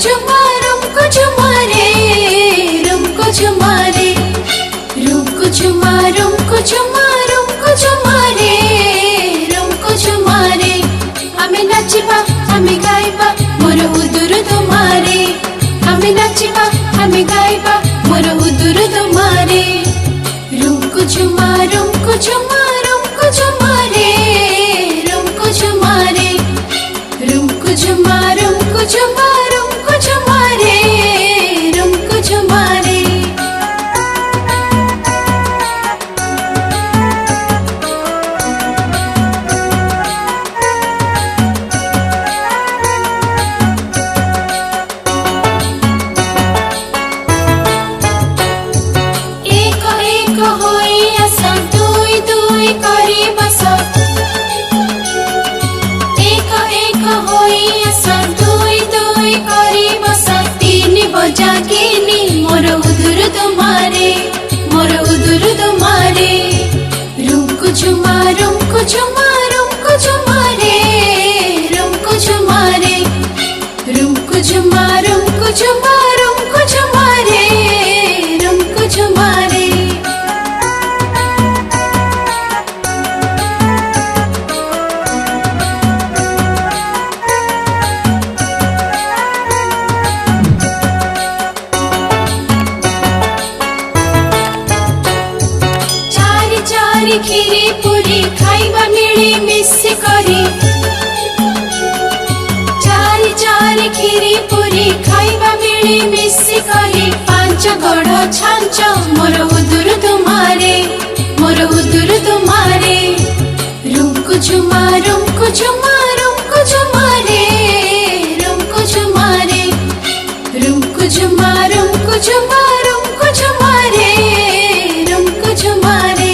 झुमा रुमको झुमा रे रुमको झुमा रे रुमको झुमा रुमको झुमा रुमको झुमा रे रुमको झुमा रे आमे नाचिबा आमे गाइबा मोर उदुर तुमारे आमे नाचिबा आमे गाइबा मोर उदुर तुमारे रुमको झुमा रुमको झुमा रुमको झुमा रे रुमको झुमा रे रुमको झुमा रुमको झुमा रुमको झुमा रे रुमको झुमा रे एक एक होई आसा दुई दुई करी बस एक एक होई आसा दुई दुई करी बस तीन बजा गिनी मोर उदुर तुमारे रुमको झुमा रुमको झुमा रुमको झुमा रे रुमको झुमा रे रुमको झुमा रुमको झुमा रुमको झुमा रे रुमको झुमा रे चारी चारी खीरी पूरी खाइबा मिली मिस करी चारी चारी खीरी पूरी खाइबा मिली मिस करी पांच गढ़ छांच मोर उदुर तुमारे रुमको झुमा रुमको झुमा रुमको झुमा रे रुमको झुमा रे रुमको झुमा रुमको झुमा रुमको झुमा रे रुमको झुमा रे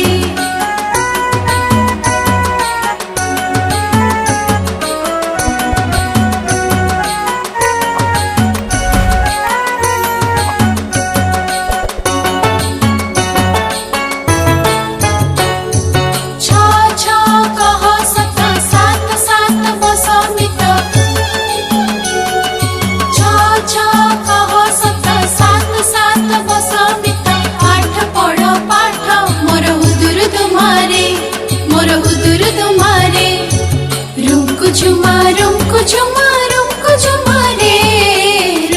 झुमा रुमको झुमा रुमको झुमा रे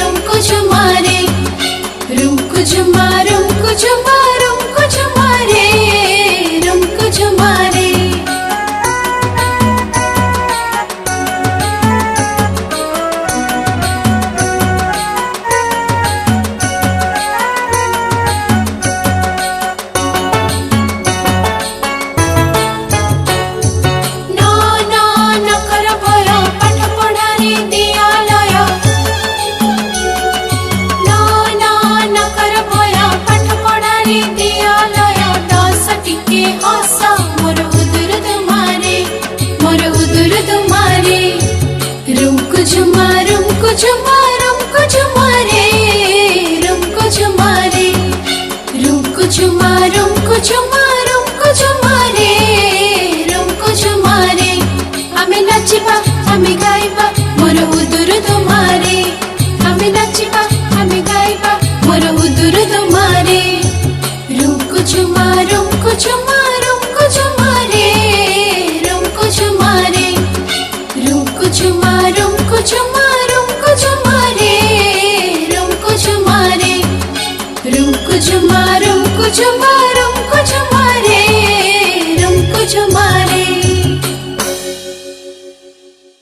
रुमको झुमा रे रुमको झुमा रुमको झुमा रुमको झुमा रे रुमको झुमा रे रुमको झुमा रुमको झुमा रुमको झुमा रे रुमको झुमा रे रुमको झुमा रुमको झुमा